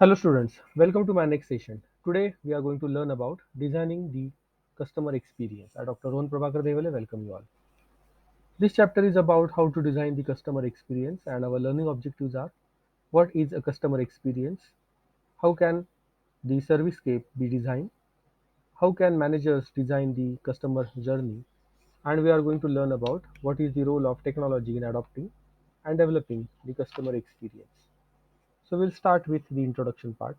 Hello students, welcome to my next session. Today we are going to learn about designing the customer experience. I Dr. Rohan Prabhakar Devale welcome you all. This chapter is about how to design the customer experience and our learning objectives are what is a customer experience, how can the servicescape be designed, how can managers design the customer journey, and we are going to learn about what is the role of technology in adopting and developing the customer experience. So we'll start with the introduction part.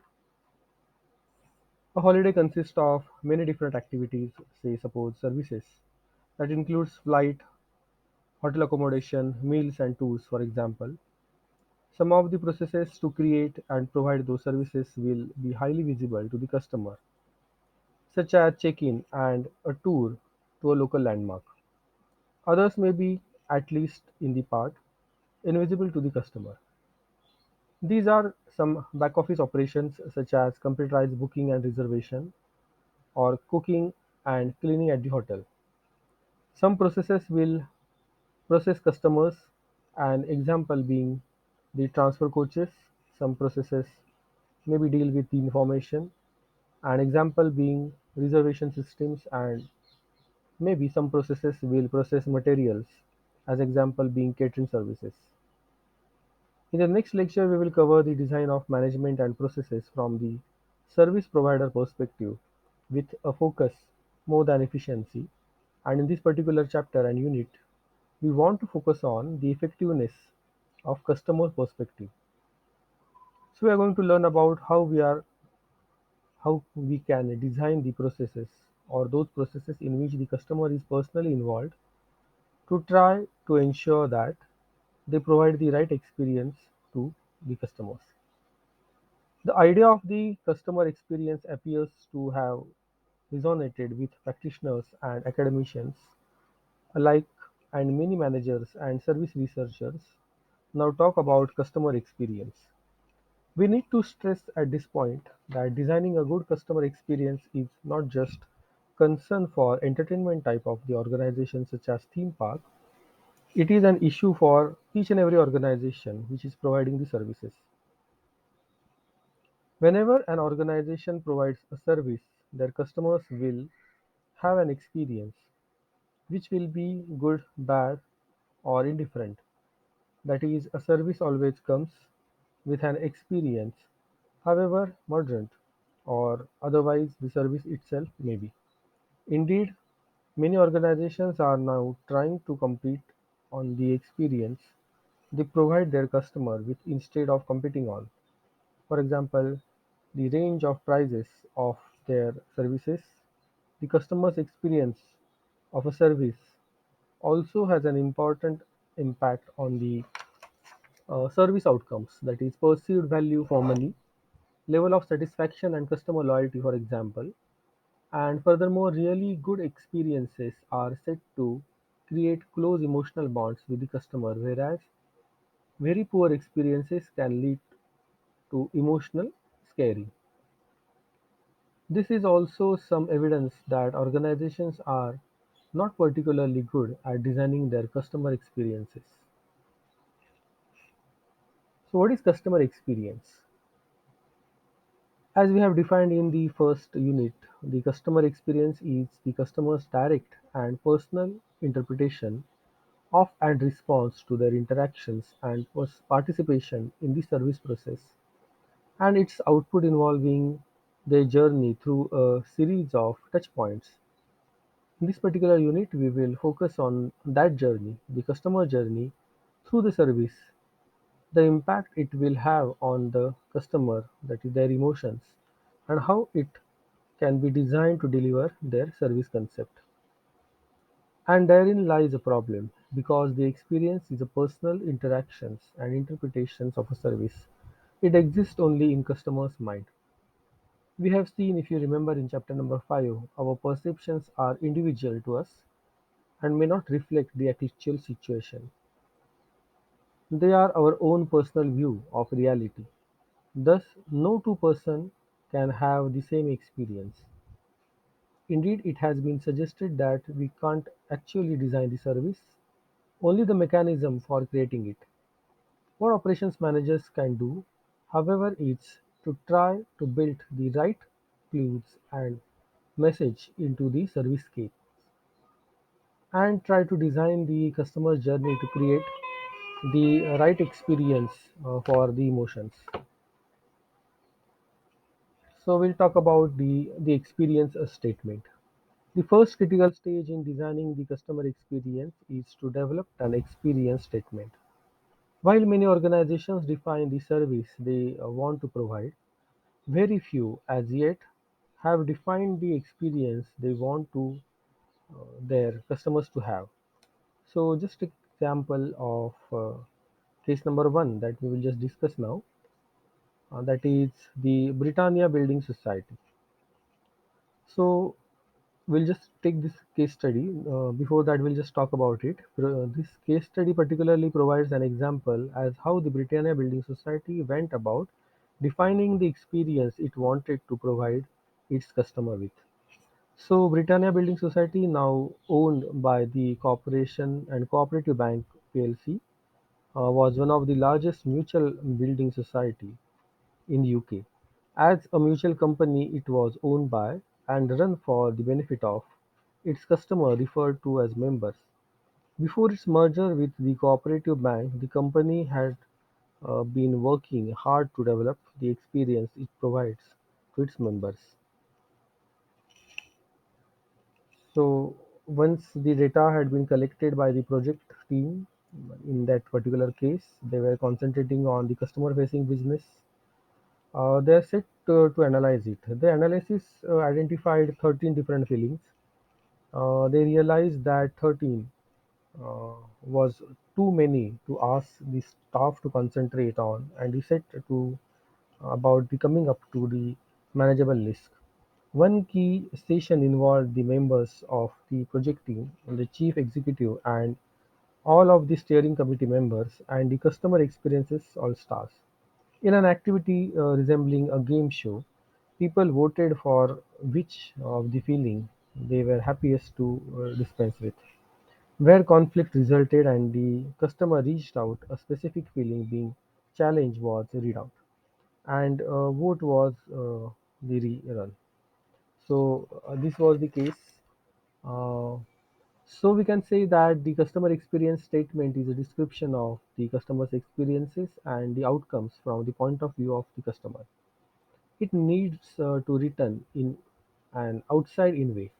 A holiday consists of many different activities, say suppose services, that includes flight, hotel accommodation, meals and tours for example. Some of the processes to create and provide those services will be highly visible to the customer, such as check-in and a tour to a local landmark. Others may be, at least in the part, invisible to the customer. These are some back office operations such as computerized booking and reservation or cooking and cleaning at the hotel. Some processes will process customers, an example being the transfer coaches. Some processes maybe deal with the information, an example being reservation systems, and maybe some processes will process materials, as example being catering services. In the next lecture, we will cover the design of management and processes from the service provider perspective with a focus more than efficiency. And in this particular chapter and unit, we want to focus on the effectiveness of customer perspective. So we are going to learn about how we can design the processes or those processes in which the customer is personally involved to try to ensure that they provide the right experience to the customers. The idea of the customer experience appears to have resonated with practitioners and academicians alike, and many managers and service researchers now talk about customer experience. We need to stress at this point that designing a good customer experience is not just concern for entertainment type of the organization such as theme park. It is an issue for each and every organization which is providing the services. Whenever an organization provides a service, their customers will have an experience which will be good, bad, or indifferent. That is, a service always comes with an experience, however moderate or otherwise the service itself may be. Indeed, many organizations are now trying to compete on the experience they provide their customer with instead of competing on. For example, the range of prices of their services, the customer's experience of a service also has an important impact on the service outcomes, that is perceived value for money, level of satisfaction and customer loyalty for example. And furthermore, really good experiences are said to create close emotional bonds with the customer, whereas very poor experiences can lead to emotional scaring. This is also some evidence that organizations are not particularly good at designing their customer experiences. So what is customer experience? As we have defined in the first unit, the customer experience is the customer's direct and personal interpretation of and response to their interactions and participation in the service process, and its output involving their journey through a series of touch points. In this particular unit, we will focus on that journey, the customer journey through the service, the impact it will have on the customer, that is their emotions, and how it can be designed to deliver their service concept. And therein lies a problem because the experience is a personal interactions and interpretations of a service. It exists only in customer's mind. We have seen, if you remember in chapter number 5, our perceptions are individual to us and may not reflect the actual situation. They are our own personal view of reality. Thus, no two person can have the same experience. Indeed, it has been suggested that we can't actually design the service, only the mechanism for creating it. What operations managers can do, however, is to try to build the right clues and message into the servicescape and try to design the customer journey to create the right experience for the emotions. So we'll talk about the experience statement. The first critical stage in designing the customer experience is to develop an experience statement. While many organizations define the service they want to provide, very few as yet have defined the experience they want to their customers to have. So just an example of case number one that we will just discuss now, that is the Britannia Building Society. So we'll just take this case study. Before that, we'll just talk about it. This case study particularly provides an example as how the Britannia Building Society went about defining the experience it wanted to provide its customer with. So, Britannia Building Society, now owned by the Corporation and Cooperative Bank PLC, was one of the largest mutual building society in UK. As a mutual company, it was owned by and run for the benefit of its customers referred to as members. Before its merger with the cooperative bank, the company had been working hard to develop the experience it provides to its members. So once the data had been collected by the project team, in that particular case, they were concentrating on the customer facing business. They are set to analyze it. The analysis identified 13 different feelings. They realized that 13 was too many to ask the staff to concentrate on, and he set to about the coming up to the manageable list. One key session involved the members of the project team, the chief executive, and all of the steering committee members, and the customer experiences all stars. In an activity resembling a game show, people voted for which of the feeling they were happiest to dispense with. Where conflict resulted and the customer reached out, a specific feeling being challenged was read out, and vote was the rerun. So this was the case. Uh, so we can say that the customer experience statement is a description of the customer's experiences and the outcomes from the point of view of the customer. It needs to return in an outside in way.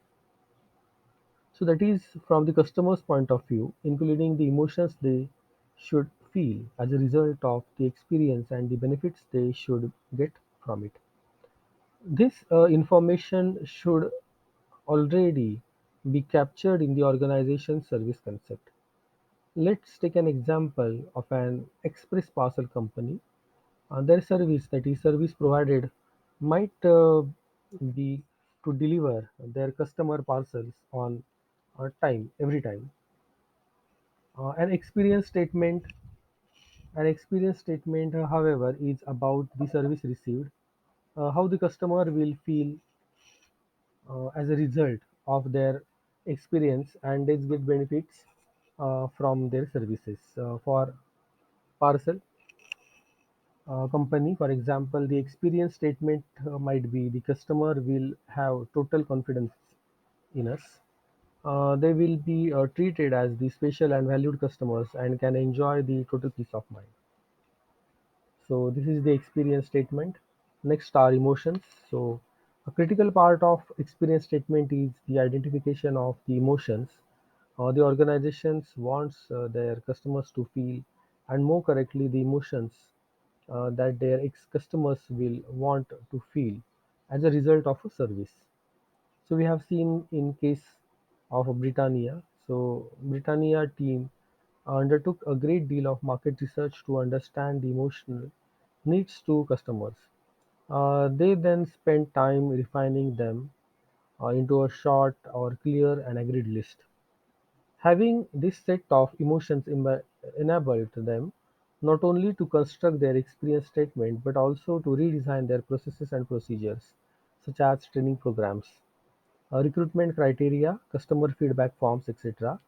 So that is from the customer's point of view, including the emotions they should feel as a result of the experience and the benefits they should get from it. This information should already be captured in the organization's service concept. Let's take an example of an express parcel company. Their service, that is, service provided, might be to deliver their customer parcels on time every time. An experience statement, however, is about the service received, how the customer will feel as a result of their experience, and they get benefits from their services. For parcel company, for example, the experience statement might be the customer will have total confidence in us. They will be treated as the special and valued customers and can enjoy the total peace of mind. So this is the experience statement. Next are emotions. So a critical part of experience statement is the identification of the emotions. The organizations wants their customers to feel, and more correctly, the emotions that their customers will want to feel as a result of a service. So we have seen in case of Britannia. So Britannia team undertook a great deal of market research to understand the emotional needs to customers. They then spent time refining them into a short or clear and agreed list. Having this set of emotions enabled them not only to construct their experience statement but also to redesign their processes and procedures, such as training programs, recruitment criteria, customer feedback forms, etc.,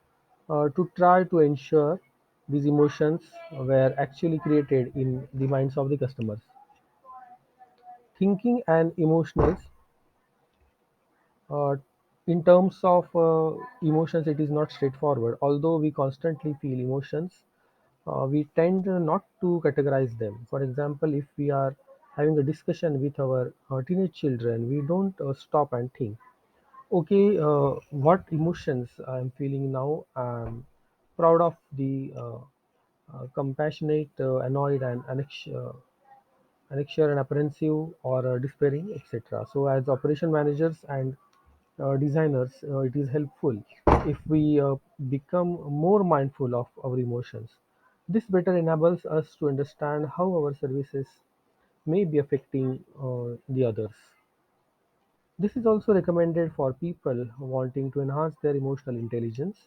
to try to ensure these emotions were actually created in the minds of the customers. Thinking and emotions. Uh, in terms of emotions, it is not straightforward. Although we constantly feel emotions, we tend not to categorize them. For example, if we are having a discussion with our teenage children, we don't stop and think, okay, what emotions I'm feeling now? I'm proud of the compassionate, annoyed, and unsure and apprehensive or despairing, etc. So, as operation managers and designers, it is helpful if we become more mindful of our emotions. This better enables us to understand how our services may be affecting the others. This is also recommended for people wanting to enhance their emotional intelligence.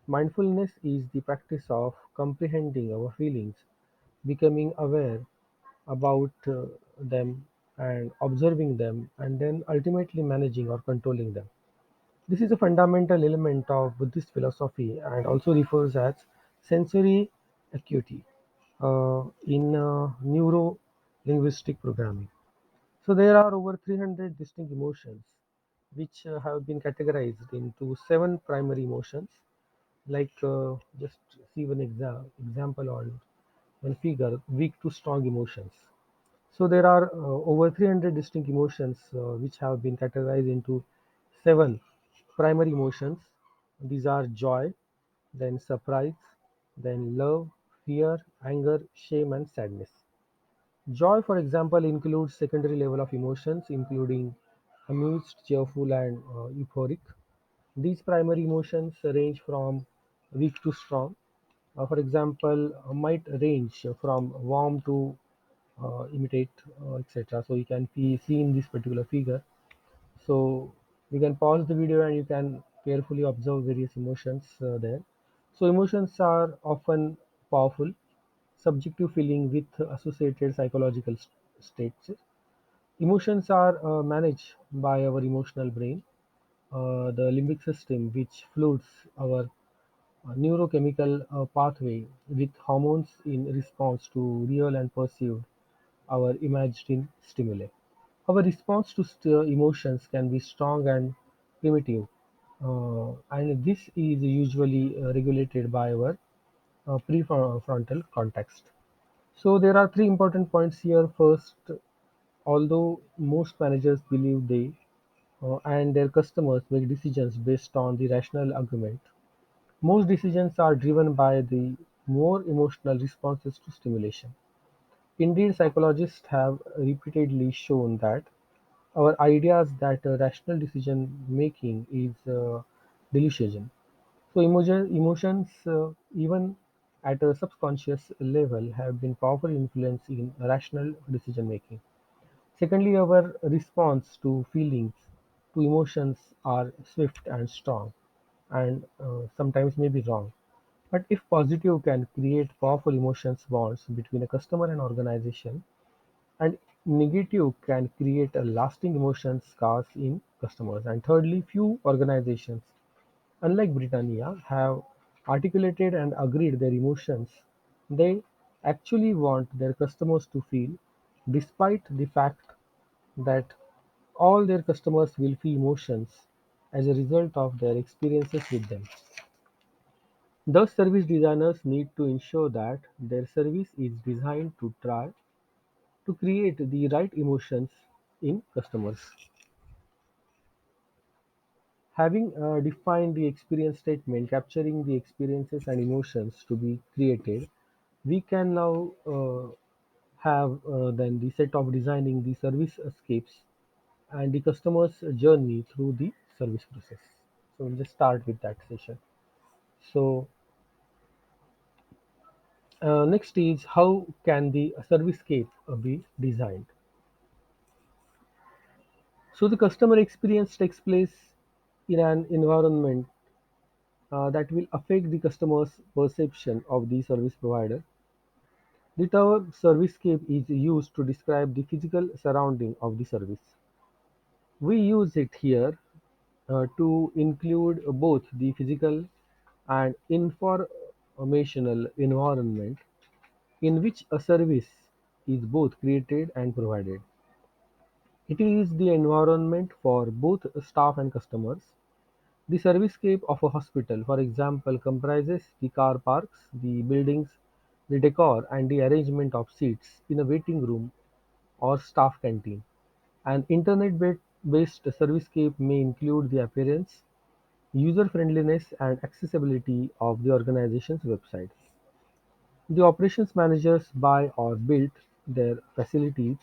Mindfulness is the practice of comprehending our feelings, becoming aware about them, and observing them, and then ultimately managing or controlling them. This is a fundamental element of Buddhist philosophy and also refers as sensory acuity in neuro linguistic programming. So there are over 300 distinct emotions which have been categorized into seven primary emotions. Like just see one example on one figure, weak to strong emotions. So there are over 300 distinct emotions which have been categorized into seven primary emotions. These are joy, then surprise, then love, fear, anger, shame, and sadness. Joy, for example, includes secondary level of emotions, including amused, cheerful, and euphoric. These primary emotions range from weak to strong. For example, might range from warm to imitate, etc. So you can see in this particular figure. So you can pause the video and you can carefully observe various emotions there. So emotions are often powerful, subjective feeling with associated psychological states. Emotions are managed by our emotional brain, the limbic system, which floods our neurochemical pathway with hormones in response to real and perceived our imagined stimuli. Our response to emotions can be strong and primitive, and this is usually regulated by our prefrontal context. So there are three important points here. First, although most managers believe they and their customers make decisions based on the rational argument, most decisions are driven by the more emotional responses to stimulation. Indeed, psychologists have repeatedly shown that our ideas that rational decision making is delusion. So emotions, even at a subconscious level, have been powerful influence in rational decision making. Secondly, our response to feelings, to emotions are swift and strong, and sometimes may be wrong. But if positive can create powerful emotions bonds between a customer and organization, and negative can create a lasting emotion scars in customers. And thirdly, few organizations, unlike Britannia, have articulated and agreed their emotions. They actually want their customers to feel, despite the fact that all their customers will feel emotions as a result of their experiences with them. Thus, service designers need to ensure that their service is designed to try to create the right emotions in customers. Having defined the experience statement, capturing the experiences and emotions to be created, we can now have then the set of designing the service escapes and the customer's journey through the service process. So we'll just start with that session. So next is how can the servicescape be designed. So the customer experience takes place in an environment that will affect the customer's perception of the service provider. The term servicescape is used to describe the physical surrounding of the service. We use it here to include both the physical and informational environment in which a service is both created and provided. It is the environment for both staff and customers. The servicescape of a hospital, for example, comprises the car parks, the buildings, the decor, and the arrangement of seats in a waiting room or staff canteen. An internet-based servicescape may include the appearance, user-friendliness, and accessibility of the organization's website. The operations managers buy or build their facilities.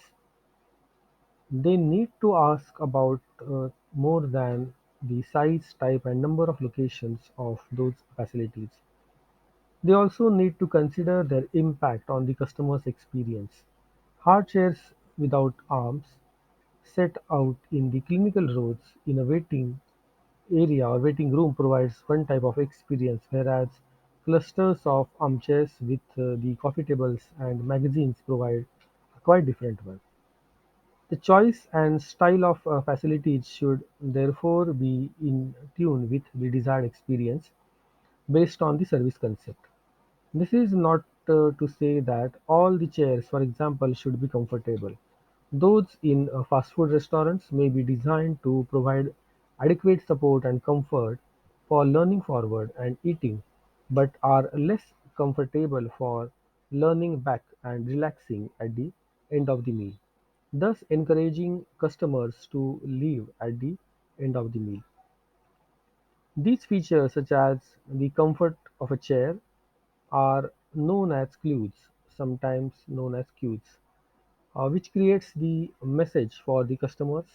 They need to ask about more than the size, type, and number of locations of those facilities. They also need to consider their impact on the customer's experience. Hard chairs without arms set out in the clinical rows in a waiting area or waiting room provides one type of experience, whereas clusters of armchairs with the coffee tables and magazines provide a quite different one. The choice and style of facilities should therefore be in tune with the desired experience based on the service concept. This is not to say that all the chairs, for example, should be comfortable. Those in fast food restaurants may be designed to provide adequate support and comfort for leaning forward and eating, but are less comfortable for leaning back and relaxing at the end of the meal, thus encouraging customers to leave at the end of the meal. These features, such as the comfort of a chair, are known as clues, sometimes known as cues, which creates the message for the customers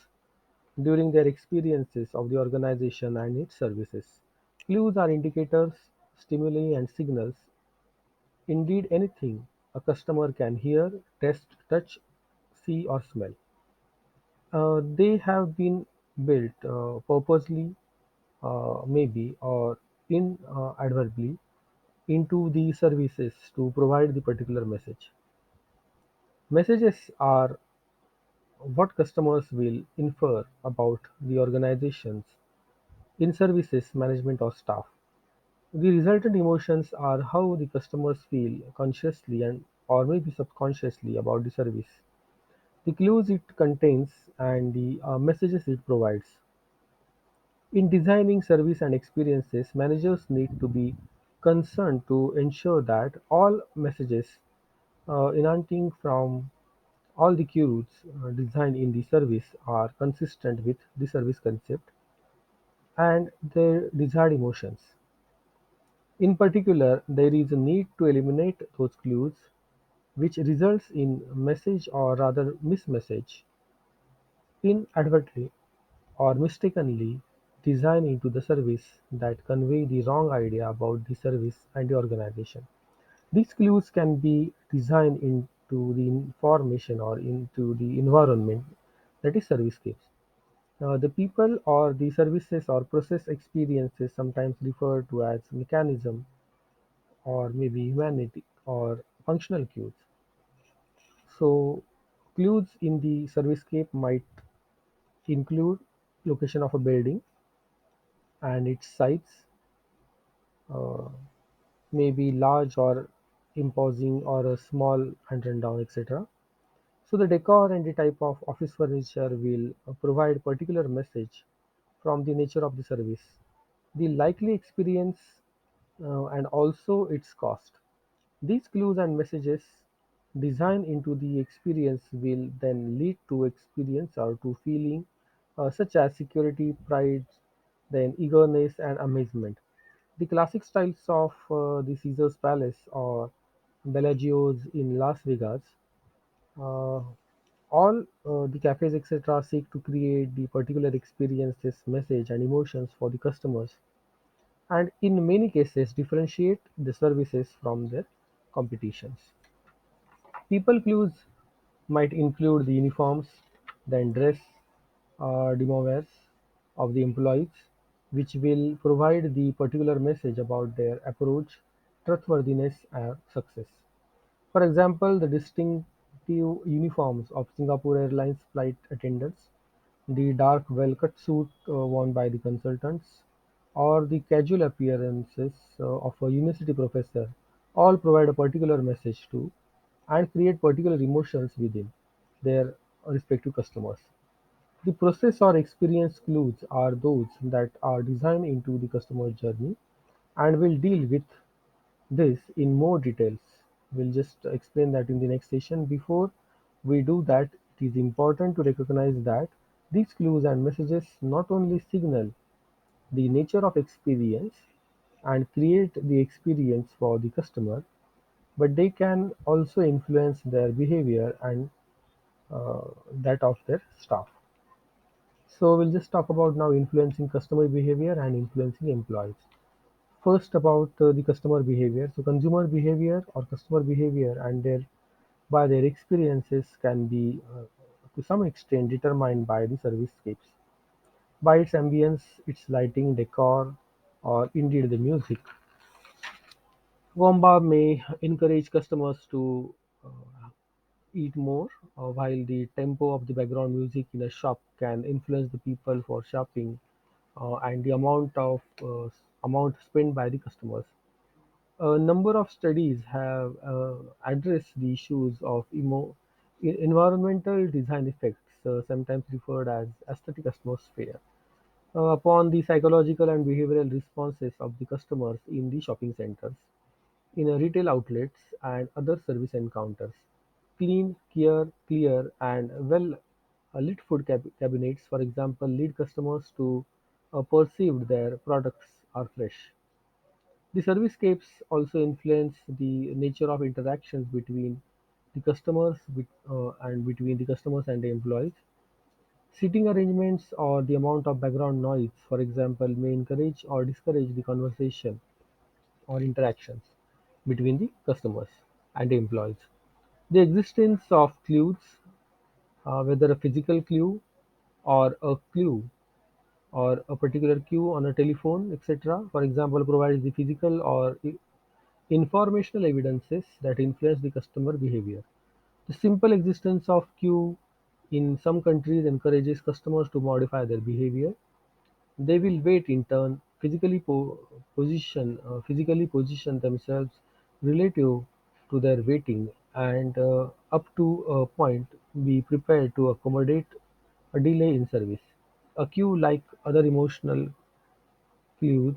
during their experiences of the organization and its services. Clues are indicators, stimuli, and signals, indeed anything a customer can hear, taste, touch, see, or smell. They have been built purposely, maybe, or inadvertently into the services to provide the particular message. Messages are what customers will infer about the organizations in services management or staff. The resultant emotions are how the customers feel consciously and or maybe subconsciously about the service, the clues it contains, and the messages it provides. In designing service and experiences, managers need to be concerned to ensure that all messages emanating from all the cues designed in the service are consistent with the service concept and their desired emotions. In particular, there is a need to eliminate those clues which results in message or rather mismessage inadvertently or mistakenly designed into the service that convey the wrong idea about the service and the organization. These clues can be designed into the information or into the environment that is servicescapes. The people or the services or process experiences sometimes referred to as mechanism or maybe humanity or functional cues. So clues in the servicescape might include location of a building and its size, uh, maybe large or imposing or a small and rundown, etc. So the decor and the type of office furniture will provide particular message from the nature of the service, the likely experience, and also its cost. These clues and messages designed into the experience will then lead to experience or to feeling such as security, pride, then eagerness and amazement. The classic styles of the Caesar's Palace or Bellagio's in Las Vegas, uh, all the cafes etc. seek to create the particular experiences, message and emotions for the customers and in many cases differentiate the services from their competitions. People clues might include the uniforms, then dress demowares of the employees, which will provide the particular message about their approach, trustworthiness, and success. For example, the distinctive uniforms of Singapore Airlines flight attendants, the dark well-cut suit worn by the consultants, or the casual appearances of a university professor all provide a particular message to and create particular emotions within their respective customers. The process or experience clues are those that are designed into the customer journey, and we'll deal with this in more details. We'll just explain that in the next session. Before we do that, it is important to recognize that these clues and messages not only signal the nature of experience and create the experience for the customer, but they can also influence their behavior and that of their staff. So we'll just talk about now influencing customer behavior and influencing employees. First, about the customer behavior. So consumer behavior or customer behavior and their experiences can be to some extent determined by the servicescapes, by its ambience, its lighting, decor, or indeed the music. Womba may encourage customers to eat more, while the tempo of the background music in a shop can influence the people for shopping and the amount spent by the customers. A number of studies have addressed the issues of environmental design effects, sometimes referred as aesthetic atmosphere, upon the psychological and behavioral responses of the customers in the shopping centers, in retail outlets, and other service encounters. Clear, and well lit food cabinets, for example, lead customers to perceive their products are fresh. The servicescapes also influence the nature of interactions between the and between the customers and the employees. Seating arrangements or the amount of background noise, for example, may encourage or discourage the conversation or interactions between the customers and the employees. The existence of clues, whether a physical clue or a clue or a particular cue on a telephone, etc., for example, provides the physical or informational evidences that influence the customer behavior. The simple existence of queue in some countries encourages customers to modify their behavior. They will wait in turn, physically position themselves relative to their waiting, and up to a point be prepared to accommodate a delay in service. A queue, like other emotional clues,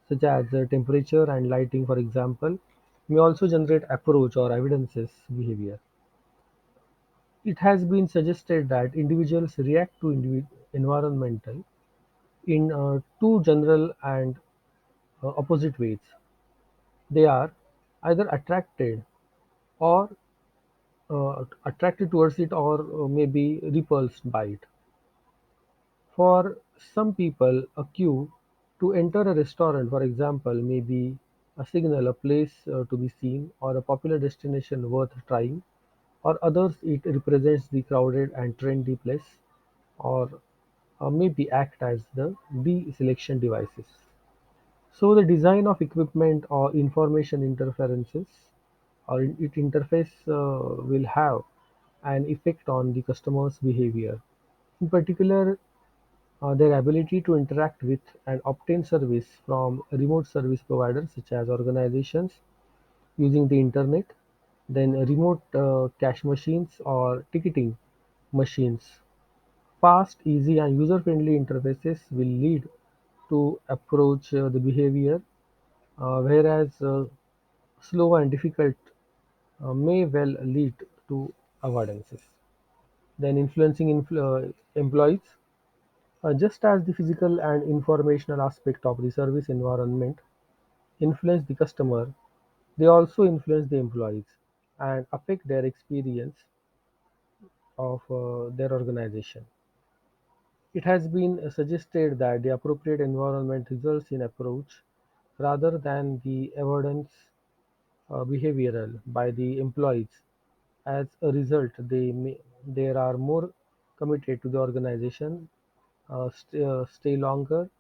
such as temperature and lighting, for example, may also generate approach or evidences behavior. It has been suggested that individuals react to environmental in two general and opposite ways. They are either attracted towards it, or maybe repulsed by it. For some people, a queue to enter a restaurant, for example, may be a signal, a place to be seen, or a popular destination worth trying. Or others, it represents the crowded and trendy place, or maybe act as the de-selection devices. So the design of equipment or information interferences or it interface will have an effect on the customer's behavior. In particular, their ability to interact with and obtain service from remote service providers such as organizations using the internet, then remote cash machines or ticketing machines. Fast, easy, and user-friendly interfaces will lead to approach the behavior, whereas slow and difficult may well lead to avoidances. Then influencing employees, just as the physical and informational aspect of the service environment influence the customer, they also influence the employees and affect their experience of their organization. It has been suggested that the appropriate environment results in approach rather than the avoidance behavioral by the employees. As a result, they are more committed to the organization, stay longer,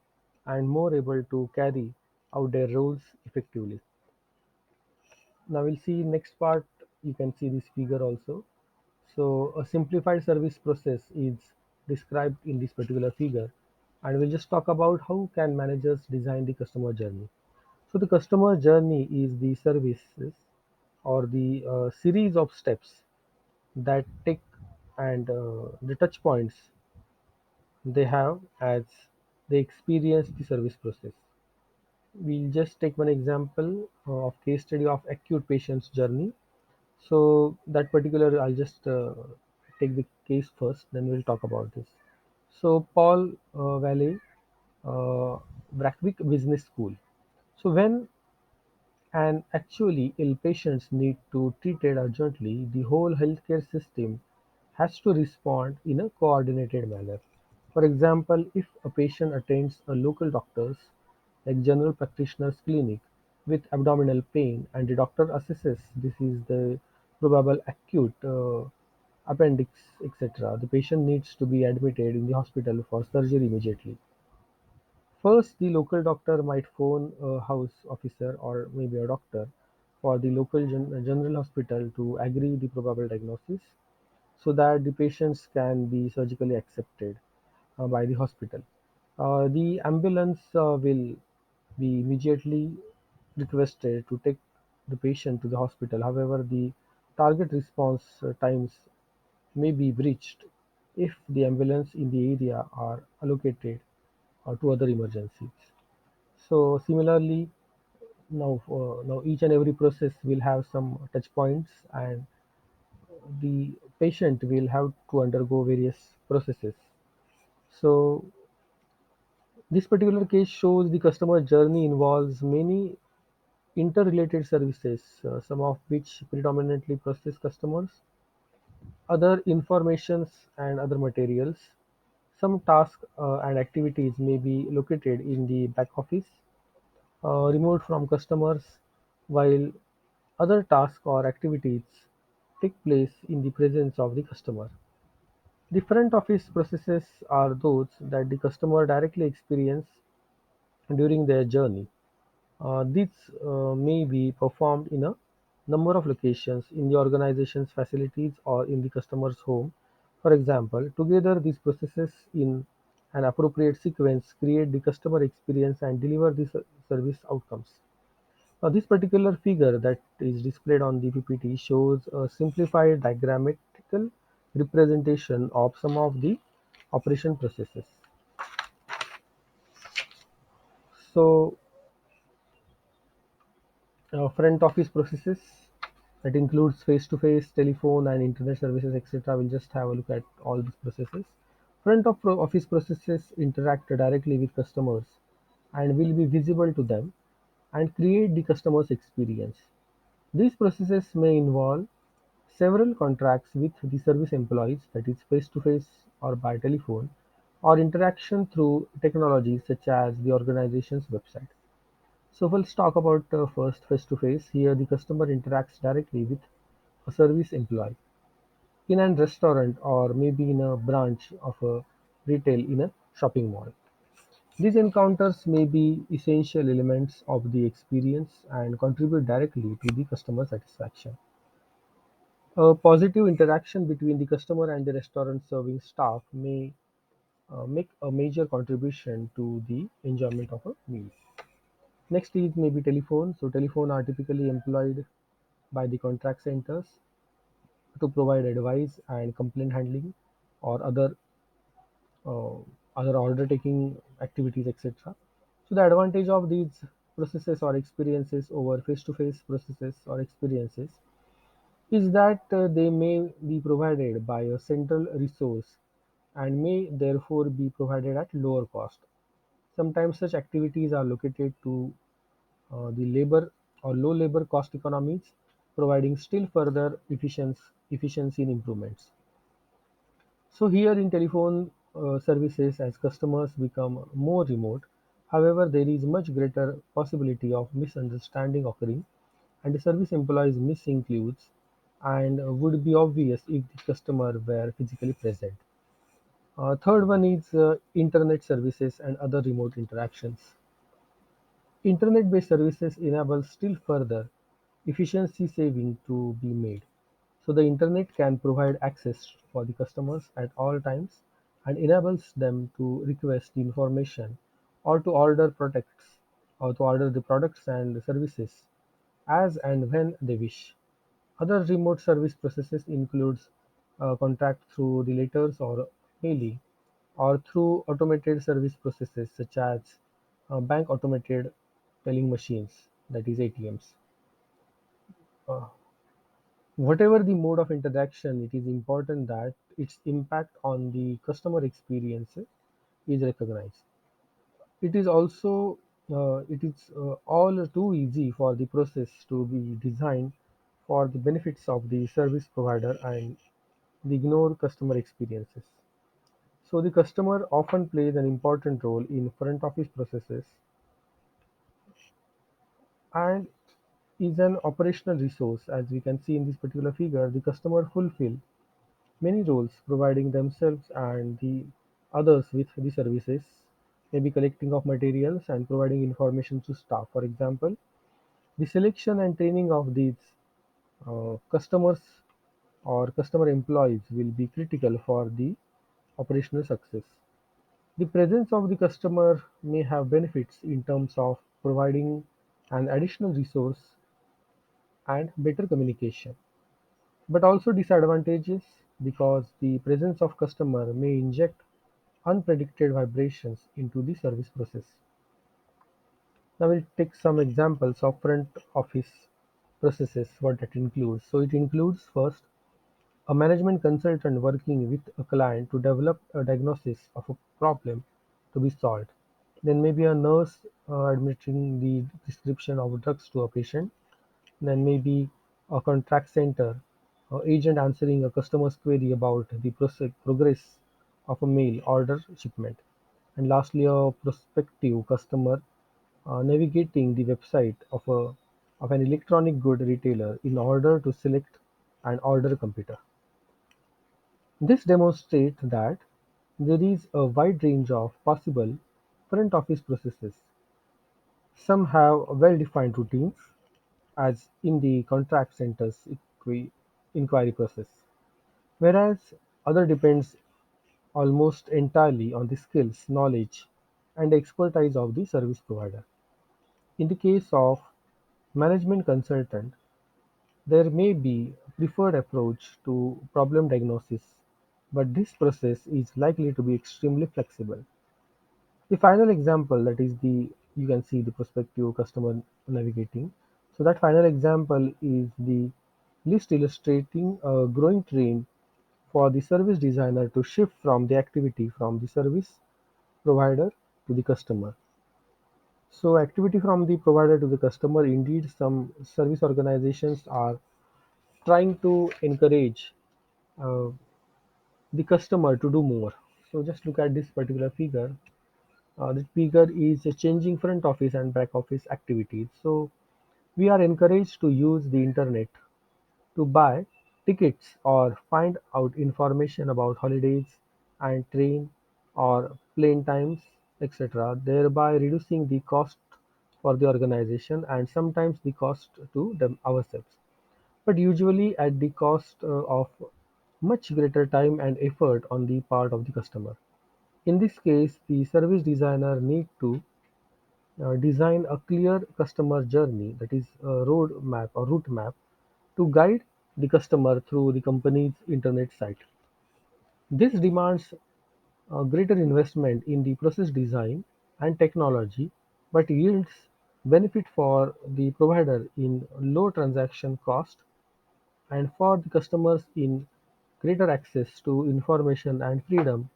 and more able to carry out their roles effectively. Now we'll see next part. You can see this figure also. So a simplified service process is described in this particular figure, and we'll just talk about how can managers design the customer journey. So the customer journey is the services or the series of steps that take and the touch points they have as they experience the service process. We'll just take one example of case study of acute patient's journey. So that particular, I'll just take the case first, then we'll talk about this. So Paul Valley, uh, Brackwick Business School. So when and actually ill patients need to treated urgently, the whole healthcare system has to respond in a coordinated manner. For example, if a patient attends a local doctor's like general practitioner's clinic with abdominal pain and the doctor assesses this is the probable acute appendix, etc., the patient needs to be admitted in the hospital for surgery immediately. First, the local doctor might phone a house officer or maybe a doctor for the local general hospital to agree the probable diagnosis so that the patients can be surgically accepted by the hospital. The ambulance will be immediately requested to take the patient to the hospital. However, the target response times may be breached if the ambulance in the area are allocated to other emergencies. So similarly, now each and every process will have some touch points, and the patient will have to undergo various processes. So this particular case shows the customer journey involves many interrelated services, some of which predominantly process customers, other informations and other materials. Some tasks and activities may be located in the back office, removed from customers, while other tasks or activities take place in the presence of the customer. The front office processes are those that the customer directly experience during their journey. These may be performed in a number of locations in the organization's facilities or in the customer's home. For example, together these processes in an appropriate sequence create the customer experience and deliver the service outcomes. This particular figure that is displayed on the PPT shows a simplified diagrammatical representation of some of the operation processes. So, front office processes that includes face-to-face, telephone, and internet services, etc. We'll just have a look at all these processes. Front of office processes interact directly with customers and will be visible to them and create the customer's experience. These processes may involve several contracts with the service employees, that is face-to-face or by telephone, or interaction through technologies such as the organization's website. So let's talk about first face-to-face. Here the customer interacts directly with a service employee in a restaurant or maybe in a branch of a retail in a shopping mall. These encounters may be essential elements of the experience and contribute directly to the customer satisfaction. A positive interaction between the customer and the restaurant serving staff may make a major contribution to the enjoyment of a meal. Next is maybe telephone. So telephone are typically employed by the contract centers to provide advice and complaint handling or uh, other order taking activities, etc. So the advantage of these processes or experiences over face-to-face processes or experiences is that they may be provided by a central resource and may therefore be provided at lower cost. Sometimes such activities are located to the labor or low labor cost economies, providing still further efficiency in improvements. So here in telephone services, as customers become more remote, however, there is much greater possibility of misunderstanding occurring, and the service employees missing clues and would be obvious if the customer were physically present. Third one is internet services and other remote interactions. Internet-based services enable still further efficiency saving to be made. So the internet can provide access for the customers at all times and enables them to request the information or to order products or to order the products and services as and when they wish. Other remote service processes includes contact through the letters or mailing or through automated service processes such as bank automated telling machines, that is ATMs. Uh, Whatever the mode of interaction, it is important that its impact on the customer experience is recognized. It is also it is all too easy for the process to be designed for the benefits of the service provider and ignore customer experiences. So the customer often plays an important role in front office processes and is an operational resource. As we can see in this particular figure, the customer fulfill many roles, providing themselves and the others with the services, maybe collecting of materials and providing information to staff. For example, the selection and training of these customers or customer employees will be critical for the operational success. The presence of the customer may have benefits in terms of providing an additional resource and better communication, but also disadvantages because the presence of customer may inject unpredicted vibrations into the service process. Now we'll take some examples of front office processes, what that includes. So it includes first a management consultant working with a client to develop a diagnosis of a problem to be solved. Then maybe a nurse administering the prescription of drugs to a patient. Then maybe a contract center agent answering a customer's query about the progress of a mail order shipment. And lastly, a prospective customer navigating the website of an electronic good retailer in order to select an order computer. This demonstrates that there is a wide range of possible front office processes. Some have well-defined routines, as in the contract center's inquiry process, whereas other depends almost entirely on the skills, knowledge, and expertise of the service provider. In the case of management consultant, there may be a preferred approach to problem diagnosis, but this process is likely to be extremely flexible. The final example, that is the you can see the prospective customer navigating. So that final example is the list illustrating a growing trend for the service designer to shift from the activity from the service provider to the customer. So activity from the provider to the customer, indeed some service organizations are trying to encourage uh, the customer to do more. So just look at this particular figure. The figure is changing front office and back office activities. So we are encouraged to use the internet to buy tickets or find out information about holidays and train or plane times, etc., thereby reducing the cost for the organization and sometimes the cost to them ourselves, but usually at the cost of much greater time and effort on the part of the customer. In this case, the service designer need to design a clear customer journey, that is a road map or route map, to guide the customer through the company's internet site. This demands a greater investment in the process design and technology, but yields benefit for the provider in low transaction cost and for the customers in greater access to information and freedom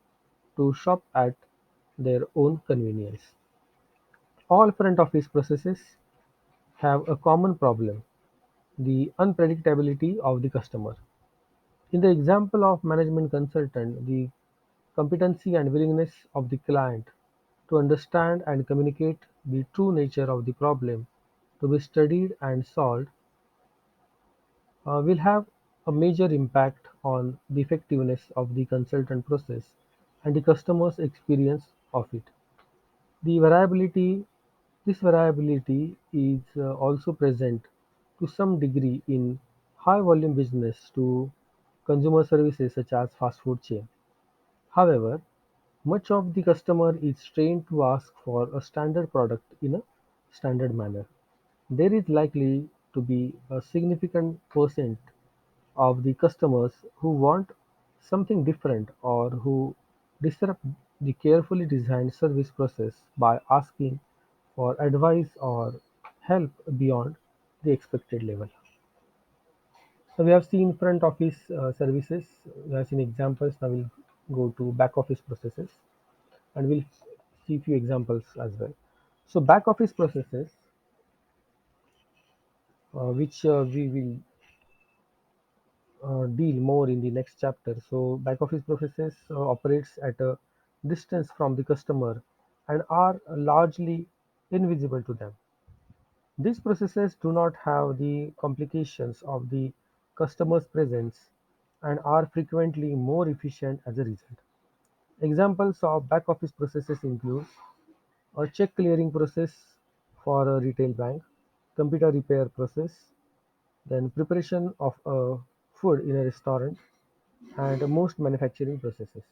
to shop at their own convenience. All front office processes have a common problem: the unpredictability of the customer. In the example of management consultant, the competency and willingness of the client to understand and communicate the true nature of the problem to be studied and solved will have a major impact on the effectiveness of the consultant process and the customer's experience of it. The variability This variability is also present to some degree in high volume business to consumer services such as fast food chain. However, much of the customer is trained to ask for a standard product in a standard manner. There is likely to be a significant percent of the customers who want something different or who disrupt the carefully designed service process by asking for advice or help beyond the expected level. So we have seen front office services, we have seen examples. Now we'll go to back office processes and we'll see few examples as well. So back office processes, which we will deal more in the next chapter. So back office processes operates at a distance from the customer and are largely invisible to them. These processes do not have the complications of the customer's presence and are frequently more efficient as a result. Examples of back office processes include a check clearing process for a retail bank, computer repair process, then preparation of food in a restaurant, and most manufacturing processes.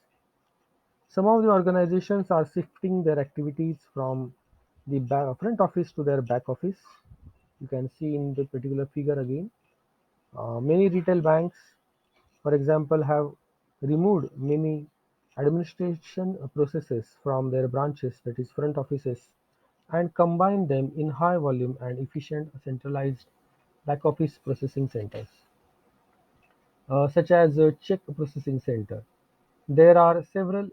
Some of the organizations are shifting their activities from the front office to their back office. You can see in the particular figure again. Many retail banks, for example, have removed many administration processes from their branches, that is, front offices, and combined them in high volume and efficient centralized back office processing centers, such as a check processing center. There are several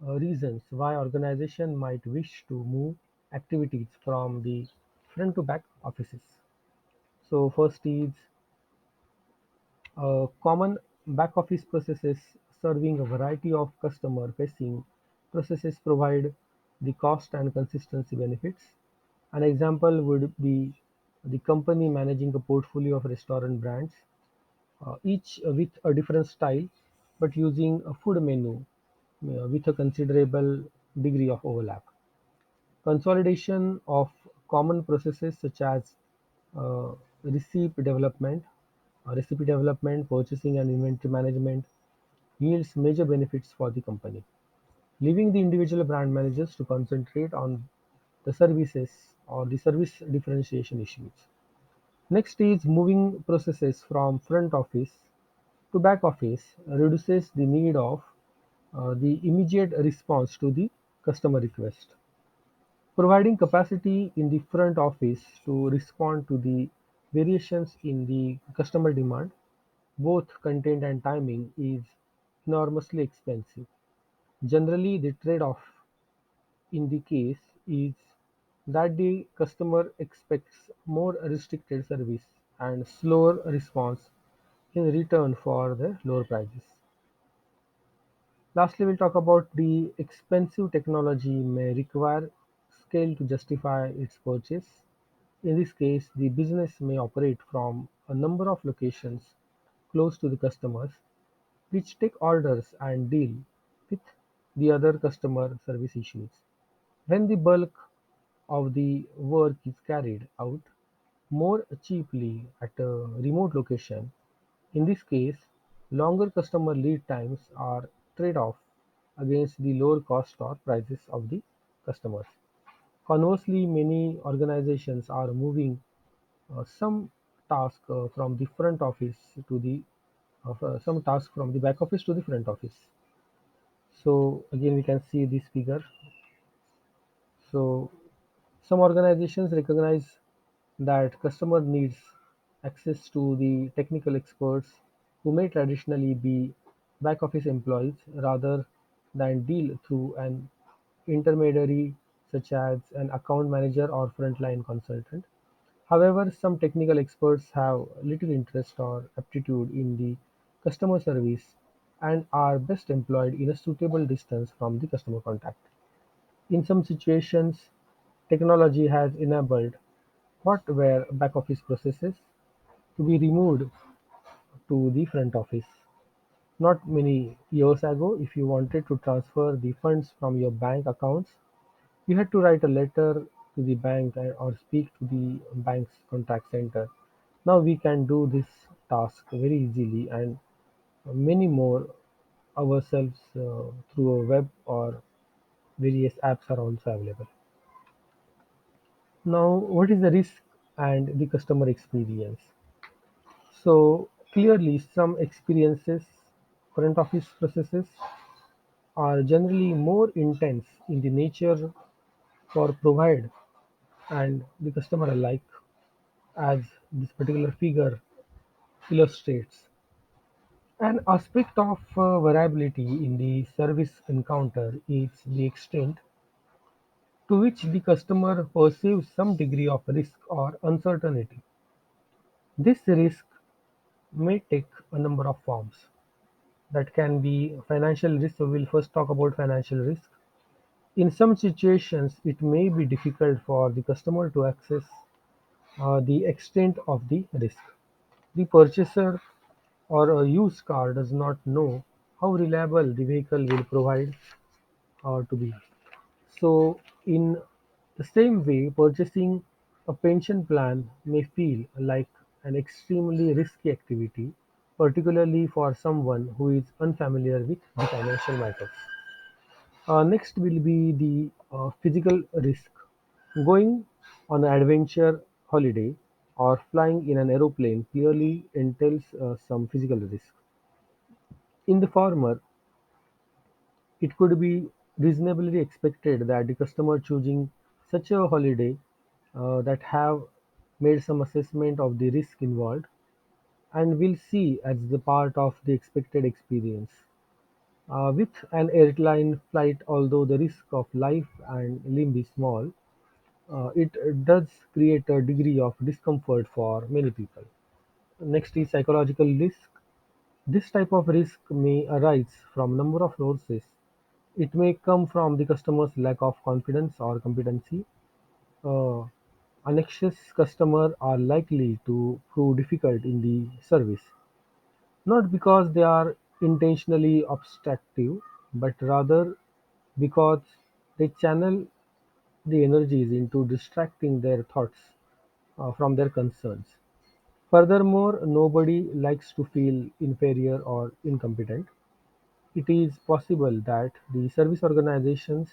reasons why organization might wish to move activities from the front to back offices. So first is common back office processes serving a variety of customer facing processes provide the cost and consistency benefits. An example would be the company managing a portfolio of restaurant brands, each with a different style but using a food menu with a considerable degree of overlap. Consolidation of common processes such as uh, recipe development, recipe development, purchasing, and inventory management yields major benefits for the company, leaving the individual brand managers to concentrate on the services or the service differentiation issues. Next is moving processes from front office to back office reduces the need of the immediate response to the customer request, providing capacity in the front office to respond to the variations in the customer demand, both content and timing, is enormously expensive. Generally, the trade-off in the case is that the customer expects more restricted service and slower response in return for the lower prices. Lastly, we'll talk about the expensive technology may require scale to justify its purchase. In this case, the business may operate from a number of locations close to the customers, which take orders and deal with the other customer service issues. When the bulk of the work is carried out more cheaply at a remote location, in this case, longer customer lead times are trade-off against the lower cost or prices of the customers. Conversely, many organizations are moving some task from the front office to the some task from the back office to the front office. So again, we can see this figure. So some organizations recognize that customer needs access to the technical experts who may traditionally be back office employees rather than deal through an intermediary such as an account manager or frontline consultant. However, some technical experts have little interest or aptitude in the customer service and are best employed in a suitable distance from the customer contact. In some situations, technology has enabled what were back office processes to be removed to the front office. Not many years ago, if you wanted to transfer the funds from your bank accounts, you had to write a letter to the bank or speak to the bank's contact center. Now we can do this task very easily and many more ourselves through a web or various apps are also available. Now, what is the risk and the customer experience? So, clearly, some experiences, front office processes are generally more intense in the nature for provide and the customer alike, as this particular figure illustrates. An aspect of variability in the service encounter is the extent to which the customer perceives some degree of risk or uncertainty. This risk may take a number of forms. That can be financial risk. So we'll first talk about financial risk. In some situations, it may be difficult for the customer to access the extent of the risk. The purchaser or a used car does not know how reliable the vehicle will provide to be. So, in the same way, purchasing a pension plan may feel like an extremely risky activity, particularly for someone who is unfamiliar with the financial matters. Next will be the physical risk. Going on an adventure holiday or flying in an aeroplane clearly entails some physical risk. In the former, it could be reasonably expected that the customer choosing such a holiday that have made some assessment of the risk involved and will see as the part of the expected experience. With an airline flight, although the risk of life and limb is small, it does create a degree of discomfort for many people. Next is psychological risk. This type of risk may arise from number of sources. It may come from the customer's lack of confidence or competency. Uh, Anxious customers are likely to prove difficult in the service, not because they are intentionally obstructive, but rather because they channel the energies into distracting their thoughts from their concerns. Furthermore, nobody likes to feel inferior or incompetent. It is possible that the service organizations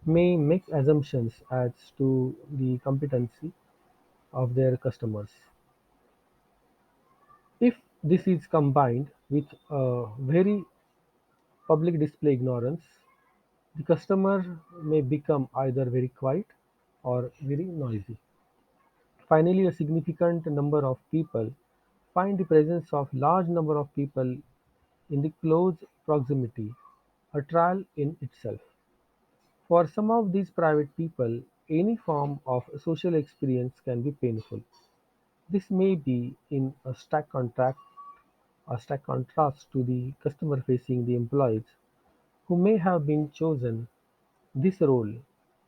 may make assumptions as to the competency of their customers. If this is combined with a very public display ignorance, the customer may become either very quiet or very noisy. Finally, a significant number of people find the presence of large number of people in the close proximity a trial in itself. For some of these private people, any form of social experience can be painful. This may be in a stark contrast to the customer facing the employees who may have been chosen this role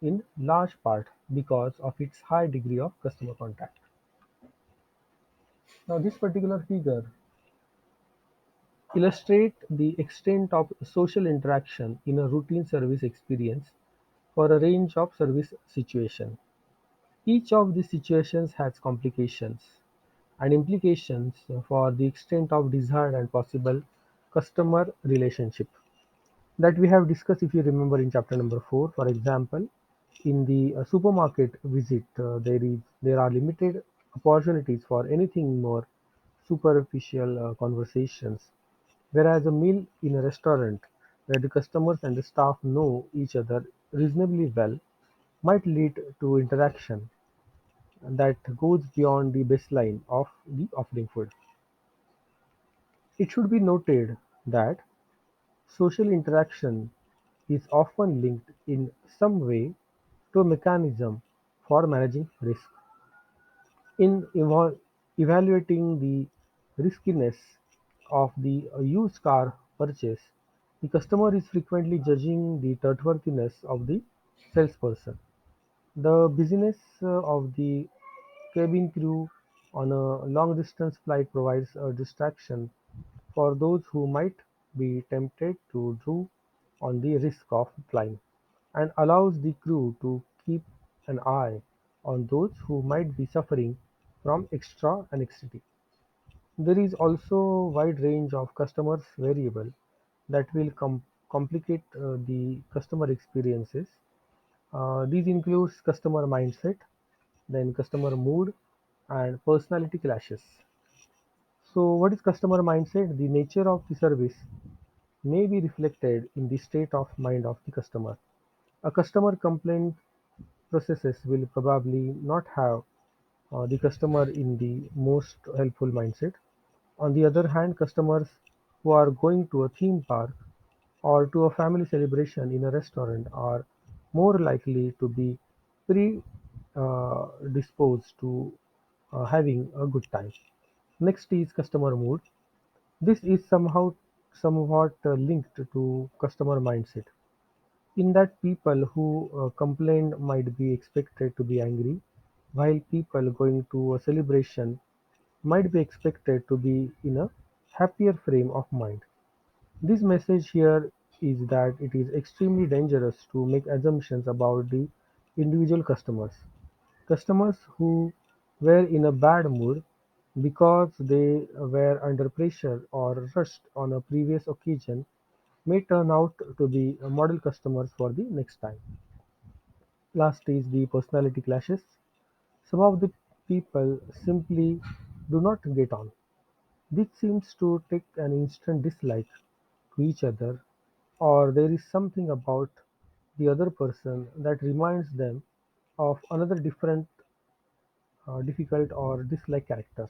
in large part because of its high degree of customer contact. Now, this particular figure illustrates the extent of social interaction in a routine service experience for a range of service situations. Each of these situations has complications and implications for the extent of desired and possible customer relationship that we have discussed if you remember in chapter number 4. For example, in the supermarket visit, there are limited opportunities for anything more superficial conversations, whereas a meal in a restaurant where the customers and the staff know each other reasonably well might lead to interaction that goes beyond the baseline of the offering food. It should be noted that social interaction is often linked in some way to a mechanism for managing risk. In evaluating the riskiness of the used car purchase, the customer is frequently judging the trustworthiness of the salesperson. The business of the cabin crew on a long distance flight provides a distraction for those who might be tempted to draw on the risk of flying, and allows the crew to keep an eye on those who might be suffering from extra anxiety. There is also a wide range of customers variable that will complicate the customer experiences. These includes customer mindset, then customer mood, and personality clashes. So, what is customer mindset? The nature of the service may be reflected in the state of mind of the customer. A customer complaint processes will probably not have the customer in the most helpful mindset. On the other hand, customers who are going to a theme park or to a family celebration in a restaurant are more likely to be predisposed to having a good time. Next is customer mood. This is somewhat linked to customer mindset, in that people who complain might be expected to be angry, while people going to a celebration might be expected to be in a happier frame of mind. This message here is that it is extremely dangerous to make assumptions about the individual customers. Customers who were in a bad mood because they were under pressure or rushed on a previous occasion may turn out to be model customers for the next time. Last is the personality clashes. Some of the people simply do not get on. This seems to take an instant dislike to each other, or there is something about the other person that reminds them of another different, difficult, or dislike character.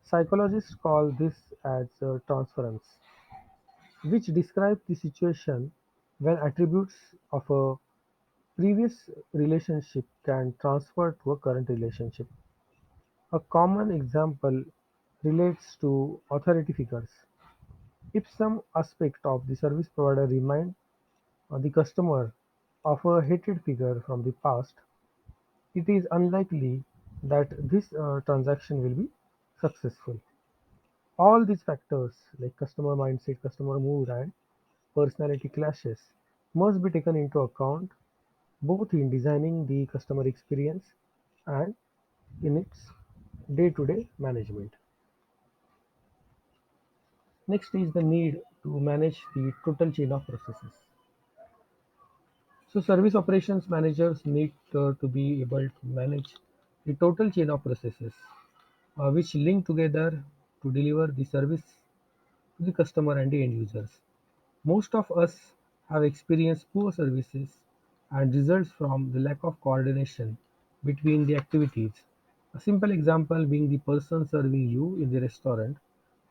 Psychologists call this as transference, which describes the situation when attributes of a previous relationship can transfer to a current relationship. A common example relates to authority figures. If some aspect of the service provider remind the customer of a hated figure from the past, it is unlikely that this transaction will be successful. All these factors like customer mindset, customer mood, and personality clashes must be taken into account both in designing the customer experience and in its day-to-day management. Next is the need to manage the total chain of processes. So service operations managers need to be able to manage the total chain of processes which link together to deliver the service to the customer and the end users. Most of us have experienced poor services and results from the lack of coordination between the activities. A simple example being the person serving you in the restaurant,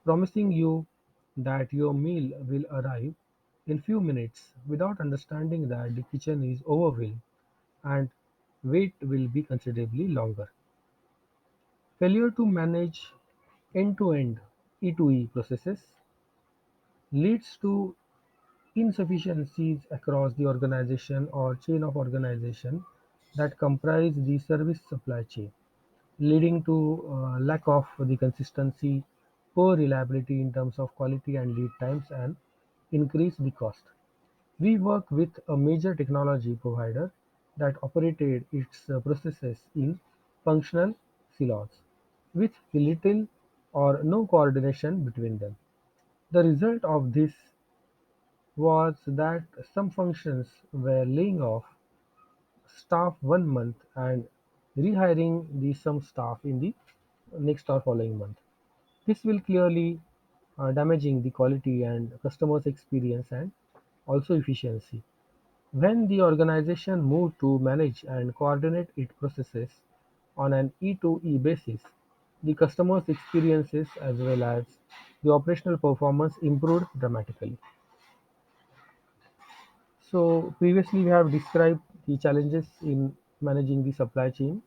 promising you that your meal will arrive in few minutes without understanding that the kitchen is overwhelmed and wait will be considerably longer. Failure to manage end-to-end E2E processes leads to insufficiencies across the organization or chain of organization that comprise the service supply chain, leading to lack of the consistency, poor reliability in terms of quality and lead times, and increase the cost. We work with a major technology provider that operated its processes in functional silos, with little or no coordination between them. The result of this was that some functions were laying off staff 1 month and rehiring the some staff in the next or following month. This will clearly damaging the quality and customers experience and also efficiency. When the organization moved to manage and coordinate its processes on an E2E basis, the customers' experiences as well as the operational performance improved dramatically. So previously we have described the challenges in managing the supply chain,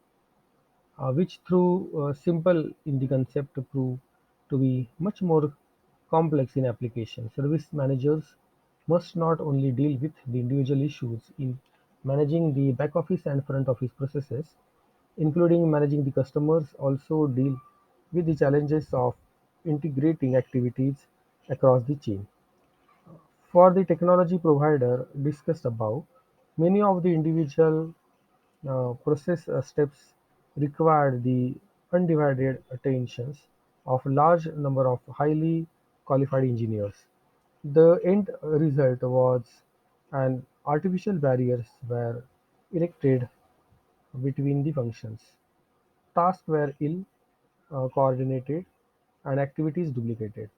which through simple in the concept prove to be much more complex in application. Service managers must not only deal with the individual issues in managing the back office and front office processes, including managing the customers, also deal with the challenges of integrating activities across the chain. For the technology provider discussed above, many of the individual process steps require the undivided attentions of large number of highly qualified engineers. The end result was an artificial barriers were erected between the functions. Tasks were ill coordinated and activities duplicated.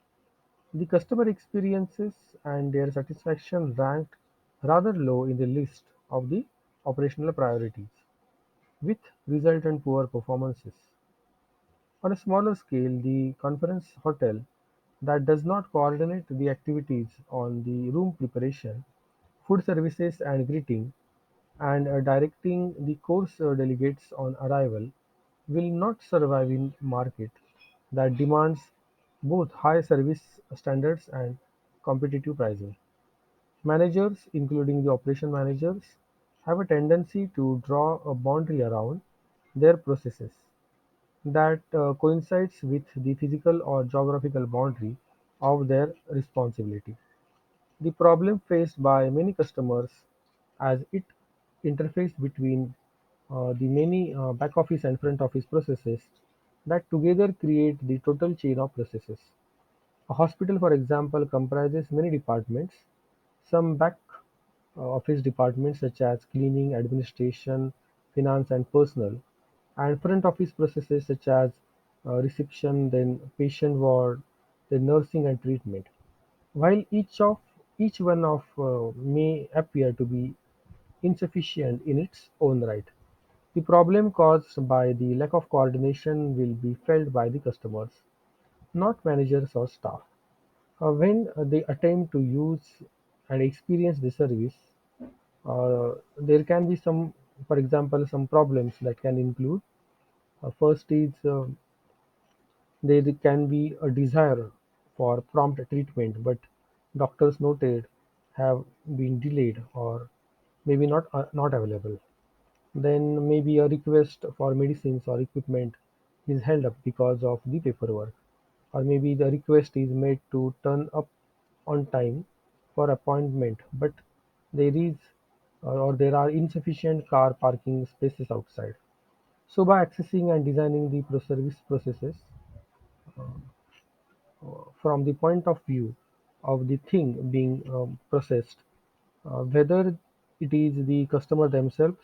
The customer experiences and their satisfaction ranked rather low in the list of the operational priorities, with resultant poor performances. On a smaller scale, the conference hotel that does not coordinate the activities on the room preparation, food services and greeting, and directing the course delegates on arrival will not survive in market that demands both high service standards and competitive pricing. Managers, including the operation managers, have a tendency to draw a boundary around their processes that coincides with the physical or geographical boundary of their responsibility. The problem faced by many customers as it interface between the many back office and front office processes that together create the total chain of processes. A hospital, for example, comprises many departments, some back office departments such as cleaning, administration, finance, and personnel, and front office processes such as reception, then patient ward, then nursing and treatment. While each one of may appear to be insufficient in its own right, the problem caused by the lack of coordination will be felt by the customers, not managers or staff. When they attempt to use and experience the service, there can be some, for example, some problems that can include. First is there can be a desire for prompt treatment, but doctors noted have been delayed or maybe not available. Then maybe a request for medicines or equipment is held up because of the paperwork, or maybe the request is made to turn up on time for appointment, but there is or there are insufficient car parking spaces outside. So by accessing and designing the service processes from the point of view of the thing being processed, whether it is the customer themselves,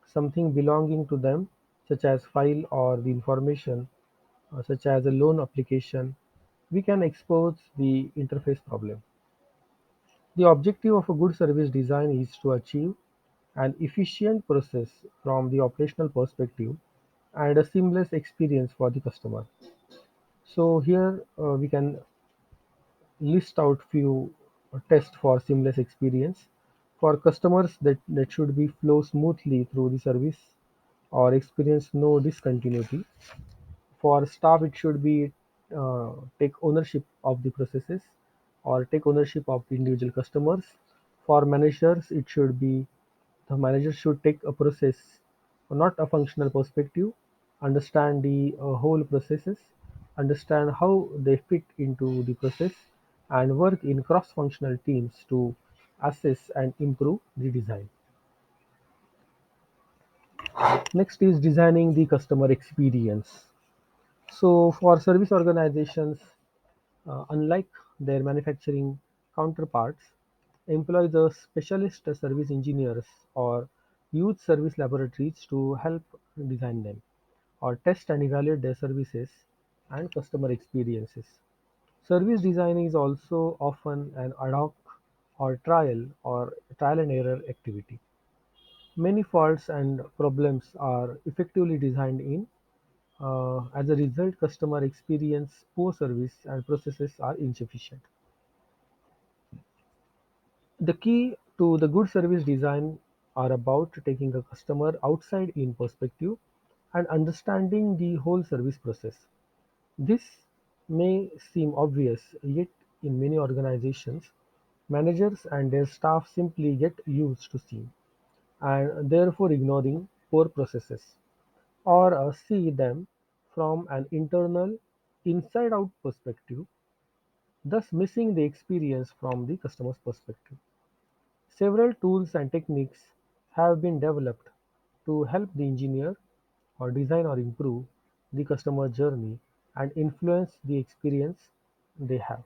something belonging to them, such as file or the information, such as a loan application, we can expose the interface problem. The objective of a good service design is to achieve an efficient process from the operational perspective and a seamless experience for the customer. So here we can list out few tests for seamless experience. For customers, that should be flow smoothly through the service or experience no discontinuity. For staff, it should be take ownership of the processes or take ownership of the individual customers. For managers, it should be the manager should take a process, not a functional perspective, understand the whole processes, understand how they fit into the process, and work in cross-functional teams to assess and improve the design. Next is designing the customer experience. So for service organizations, unlike their manufacturing counterparts, employ the specialist service engineers or use service laboratories to help design them or test and evaluate their services and customer experiences. Service design is also often an ad hoc or trial and error activity. Many faults and problems are effectively designed in. As a result, customer experience, poor service, and processes are insufficient. The key to the good service design are about taking a customer outside in perspective and understanding the whole service process. This may seem obvious, yet in many organizations, managers and their staff simply get used to seeing and therefore ignoring poor processes or see them from an internal inside out perspective, thus missing the experience from the customer's perspective. Several tools and techniques have been developed to help the engineer or design or improve the customer journey and influence the experience they have.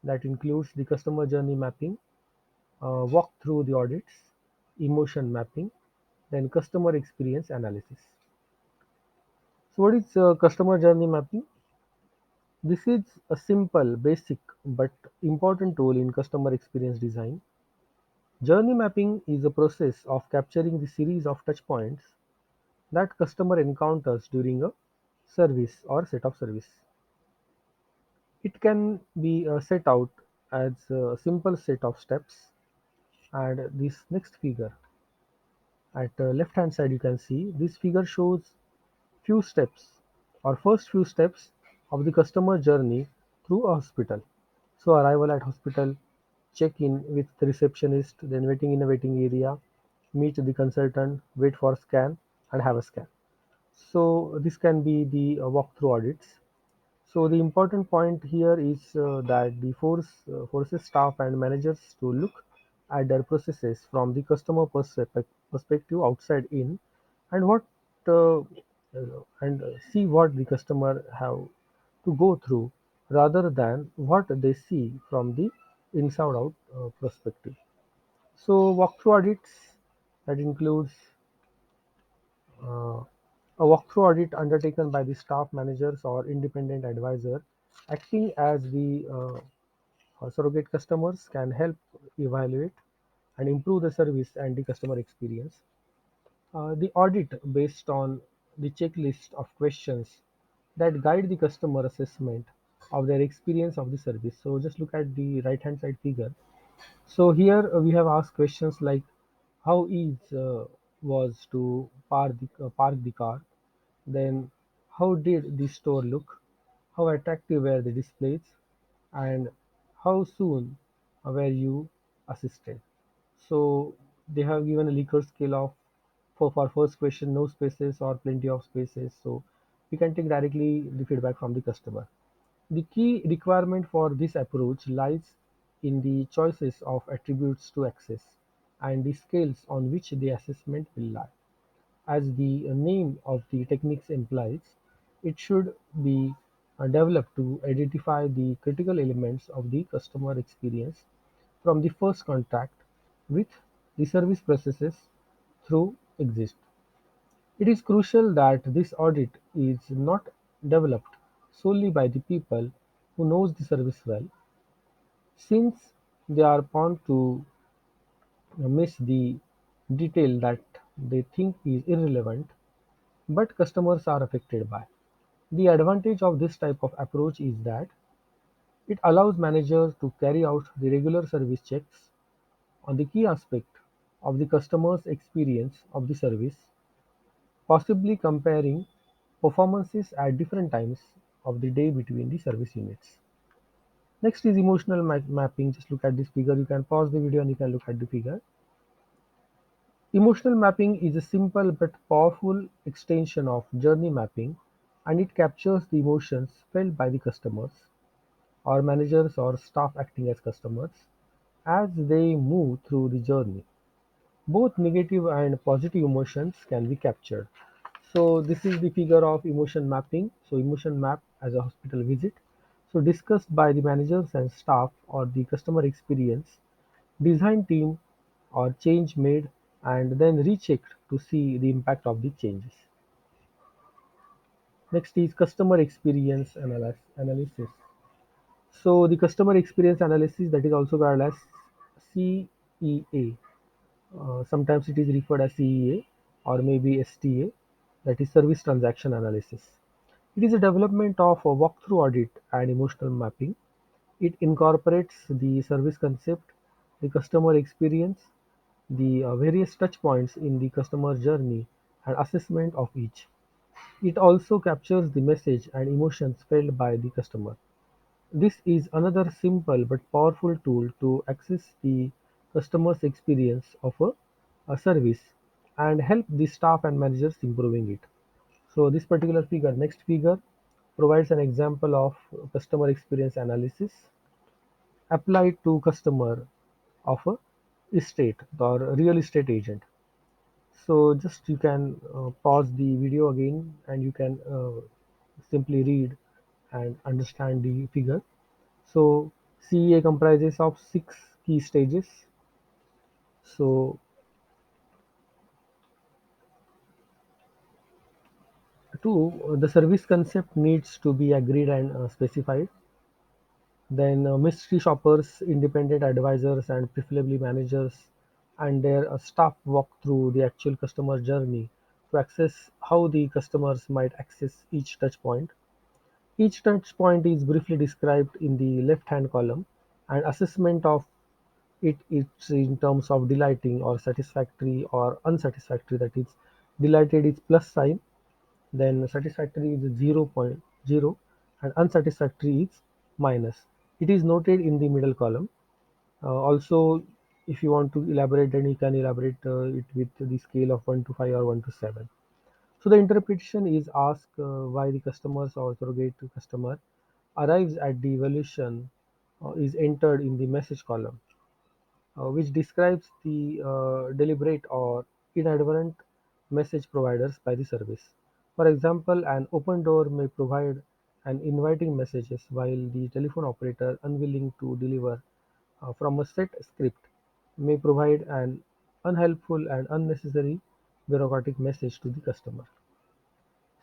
That includes the customer journey mapping, walk through the audits, emotion mapping, then customer experience analysis. So, what is customer journey mapping? This is a simple, basic, but important tool in customer experience design. Journey mapping is a process of capturing the series of touch points that customer encounters during a service or set of service. It can be set out as a simple set of steps, and this next figure at the left hand side you can see this figure shows few steps or first few steps of the customer journey through a hospital. So arrival at hospital, check in with the receptionist, then waiting in a waiting area, meet the consultant, wait for scan and have a scan. So this can be the walkthrough audits. So the important point here is that the forces staff and managers to look at their processes from the customer perspective outside in, and what and see what the customer have to go through rather than what they see from the inside out perspective. So walkthrough audits that includes uh, a walkthrough audit undertaken by the staff managers or independent advisor acting as the surrogate customers can help evaluate and improve the service and the customer experience. The audit based on the checklist of questions that guide the customer assessment of their experience of the service. So just look at the right hand side figure. So here we have asked questions like how easy was to park the car, then how did the store look, how attractive were the displays, and how soon were you assisted. So they have given a Likert scale of for first question no spaces or plenty of spaces. So we can take directly the feedback from the customer. The key requirement for this approach lies in the choices of attributes to access and the scales on which the assessment will lie. As the name of the techniques implies, it should be developed to identify the critical elements of the customer experience from the first contact with the service processes through exist. It is crucial that this audit is not developed solely by the people who knows the service well, since they are prone to miss the detail that they think is irrelevant but customers are affected by. The advantage of this type of approach is that it allows managers to carry out the regular service checks on the key aspect of the customer's experience of the service, possibly comparing performances at different times of the day between the service units. Next is emotional mapping. Just look at this figure. You can pause the video and you can look at the figure. Emotional mapping is a simple but powerful extension of journey mapping, and it captures the emotions felt by the customers, or managers or staff acting as customers, as they move through the journey. Both negative and positive emotions can be captured. So this is the figure of emotion mapping. So emotion map as a hospital visit. So discussed by the managers and staff or the customer experience, design team or change made and then rechecked to see the impact of the changes. Next is customer experience analysis. So the customer experience analysis that is also called as CEA. Sometimes it is referred as CEA or maybe STA, that is service transaction analysis. It is a development of a walkthrough audit and emotional mapping. It incorporates the service concept, the customer experience, the various touch points in the customer journey, and assessment of each. It also captures the message and emotions felt by the customer. This is another simple but powerful tool to access the customer's experience of a service and help the staff and managers improving it. So this particular figure, next figure, provides an example of customer experience analysis applied to customer of a estate or real estate agent. So just you can pause the video again and you can simply read and understand the figure. So CEA comprises of 6 key stages. So Two, the service concept needs to be agreed and specified. Then mystery shoppers, independent advisors, and preferably managers and their staff walk through the actual customer journey to access how the customers might access each touch point. Each touch point is briefly described in the left-hand column, and assessment of it's in terms of delighting or satisfactory or unsatisfactory. That is, delighted is plus sign, then satisfactory is 0.0, and unsatisfactory is minus. It is noted in the middle column. Also, if you want to elaborate, then you can elaborate it with the scale of 1 to 5 or 1 to 7. So the interpretation is ask why the customers or surrogate customer arrives at the evaluation is entered in the message column, which describes the deliberate or inadvertent message providers by the service. For example, an open door may provide an inviting messages while the telephone operator unwilling to deliver from a set script may provide an unhelpful and unnecessary bureaucratic message to the customer.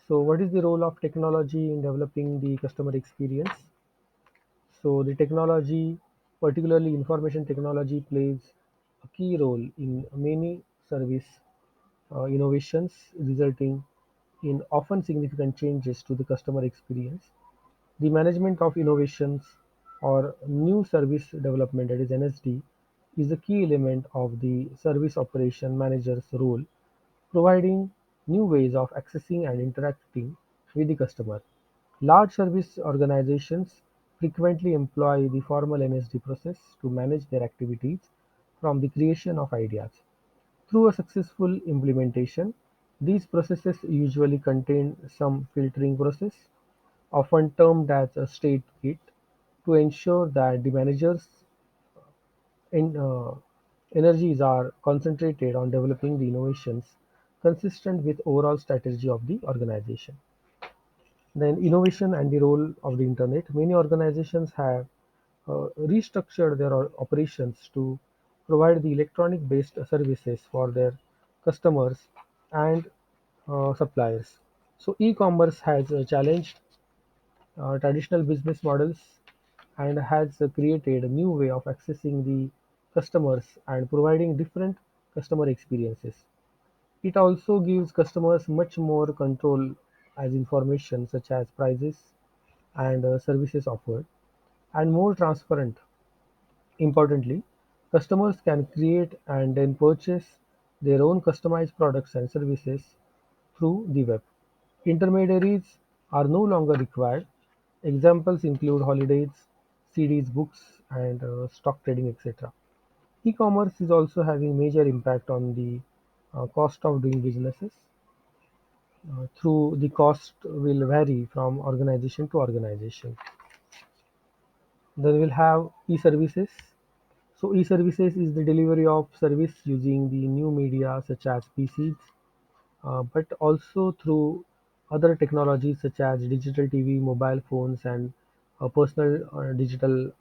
So, what is the role of technology in developing the customer experience? So, the technology, particularly information technology, plays a key role in many service innovations, resulting in often significant changes to the customer experience. The management of innovations or new service development, that is NSD, is a key element of the service operation manager's role, providing new ways of accessing and interacting with the customer. Large service organizations frequently employ the formal NSD process to manage their activities from the creation of ideas. Through a successful implementation, these processes usually contain some filtering process, often termed as a state gate, to ensure that the manager's en- uh, energies are concentrated on developing the innovations consistent with overall strategy of the organization. Then innovation and the role of the internet. Many organizations have restructured their operations to provide the electronic based services for their customers and suppliers. So e-commerce has challenged traditional business models and has created a new way of accessing the customers and providing different customer experiences. It also gives customers much more control as information such as prices and services offered and more transparent. Importantly, customers can create and then purchase their own customized products and services through the web. Intermediaries are no longer required. Examples include holidays, CDs, books, and stock trading, etc. E-commerce is also having major impact on the cost of doing businesses. Through the cost will vary from organization to organization. Then we'll have e-services. So e-services is the delivery of service using the new media such as PCs, but also through other technologies such as digital TV, mobile phones, and personal digital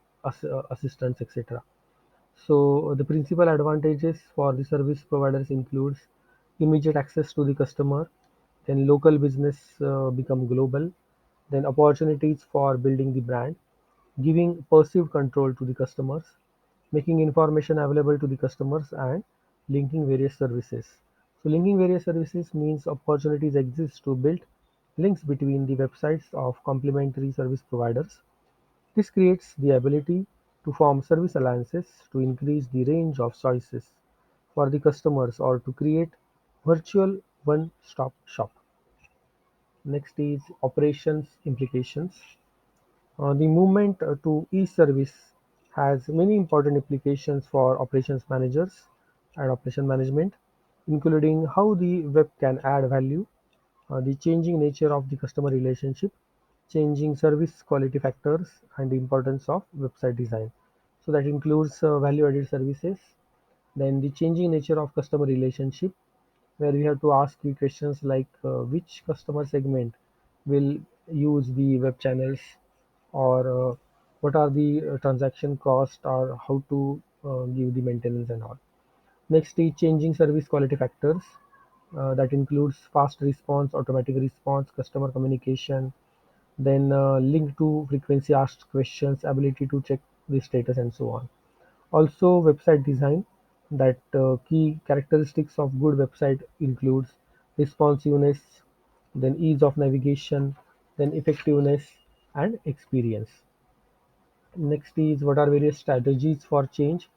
assistants, etc. So the principal advantages for the service providers includes immediate access to the customer, then local business become global, then opportunities for building the brand, giving perceived control to the customers, making information available to the customers, and linking various services. So linking various services means opportunities exist to build links between the websites of complementary service providers. This creates the ability to form service alliances to increase the range of choices for the customers or to create virtual one-stop shop. Next is operations implications. The movement to e-service has many important implications for operations managers and operation management, including how the web can add value, the changing nature of the customer relationship, changing service quality factors, and the importance of website design. So that includes value-added services, then the changing nature of customer relationship, where we have to ask the questions like which customer segment will use the web channels, or what are the transaction cost, or how to give the maintenance and all. Next is changing service quality factors. that includes fast response, automatic response, customer communication, then link to frequency asked questions, ability to check the status, and so on. Also, website design, that key characteristics of good website includes responsiveness, then ease of navigation, then effectiveness and experience. Next is what are various strategies for change.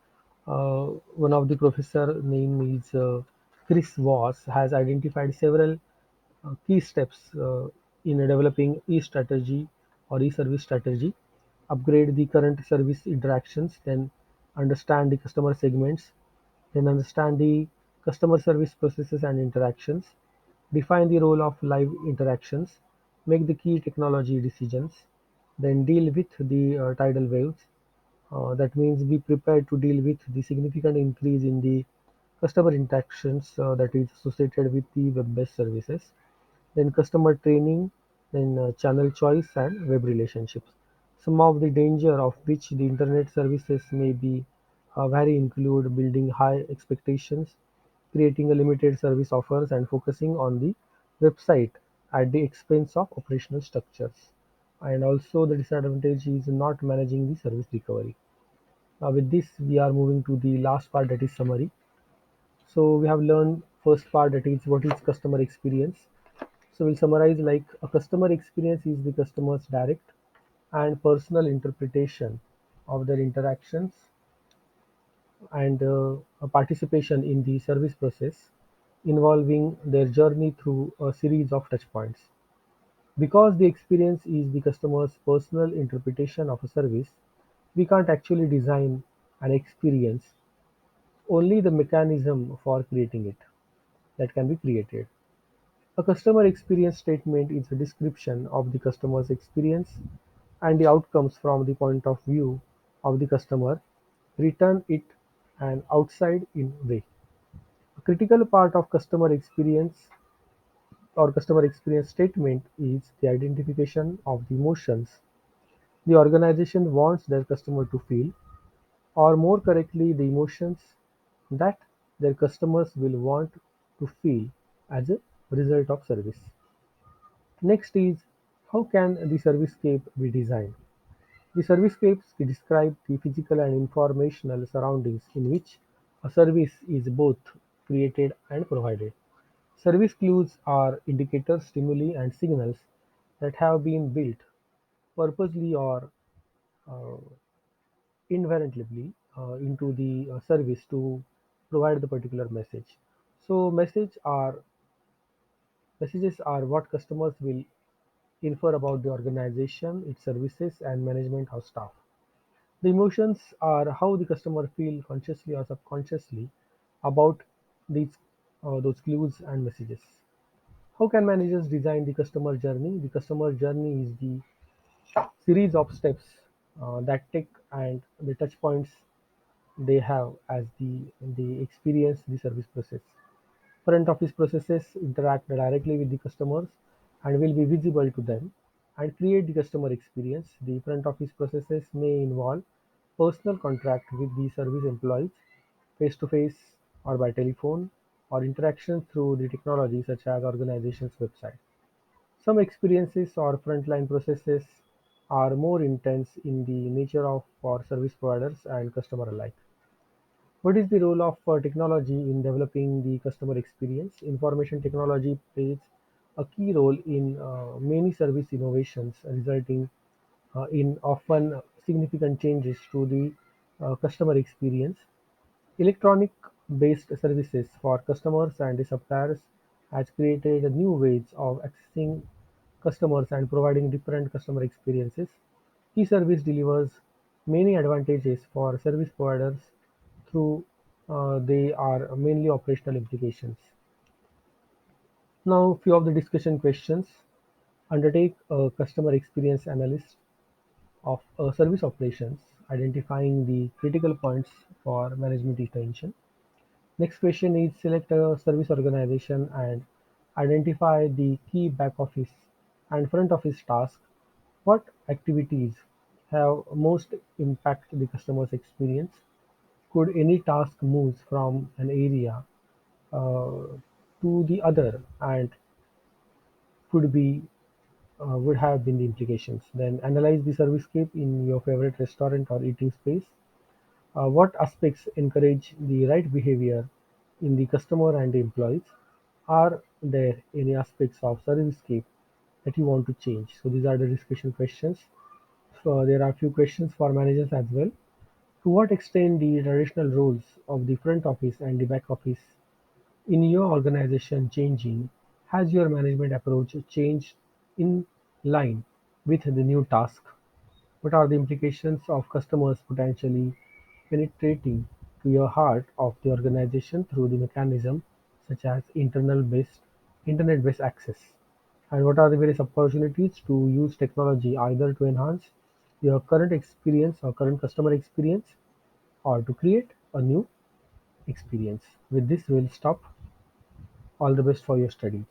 One of the professor name is Chris Voss has identified several key steps in developing e-strategy or e-service strategy. Upgrade the current service interactions, then understand the customer segments, then understand the customer service processes and interactions, define the role of live interactions, make the key technology decisions, then deal with the tidal waves. That means be prepared to deal with the significant increase in the customer interactions that is associated with the web-based services, then customer training, then channel choice and web relationships. Some of the danger of which the internet services may be vary include building high expectations, creating a limited service offers, and focusing on the website at the expense of operational structures. And also the disadvantage is not managing the service recovery. With this, we are moving to the last part, that is summary. So we have learned first part, that is what is customer experience. So we'll summarize like a customer experience is the customer's direct and personal interpretation of their interactions and a participation in the service process involving their journey through a series of touch points. Because the experience is the customer's personal interpretation of a service, we can't actually design an experience, only the mechanism for creating it that can be created. A customer experience statement is a description of the customer's experience and the outcomes from the point of view of the customer, return it an outside in way. A critical part of customer experience or customer experience statement is the identification of the emotions the organization wants their customer to feel, or more correctly, the emotions that their customers will want to feel as a result of service. Next is how can the servicescape be designed? The servicescapes describe the physical and informational surroundings in which a service is both created and provided. Service clues are indicators, stimuli, and signals that have been built purposely or uh, inherently into the service to provide the particular message. So messages are what customers will infer about the organization, its services, and management or staff. The emotions are how the customer feel consciously or subconsciously about these those clues and messages. How can managers design the customer journey? The customer journey is the series of steps that take and the touch points they have as the experience the service process. Front office processes interact directly with the customers and will be visible to them and create the customer experience. The front office processes may involve personal contact with the service employees face to face or by telephone or interaction through the technology such as organization's website. Some experiences or frontline processes are more intense in the nature of for service providers and customer alike. What is the role of technology in developing the customer experience? Information technology plays a key role in many service innovations, resulting in often significant changes to the customer experience. Electronic-based services for customers and the suppliers has created new ways of accessing customers and providing different customer experiences. E-service delivers many advantages for service providers through they are mainly operational implications. Now, few of the discussion questions. Undertake a customer experience analysis of service operations, identifying the critical points for management attention. Next question is select a service organization and identify the key back office and front office tasks. What activities have most impact the customer's experience? Could any task moves from an area uh, to the other, and could be would have been the implications. Then analyze the servicescape in your favorite restaurant or eating space. What aspects encourage the right behavior in the customer and the employees? Are there any aspects of servicescape that you want to change? So these are the discussion questions. So there are a few questions for managers as well. To what extent the traditional roles of the front office and the back office in your organization changing? Has your management approach changed in line with the new task? What are the implications of customers potentially penetrating to your heart of the organization through the mechanism such as internet-based access? And what are the various opportunities to use technology either to enhance your current experience or current customer experience or to create a new experience? With this, we'll stop. All the best for your studies.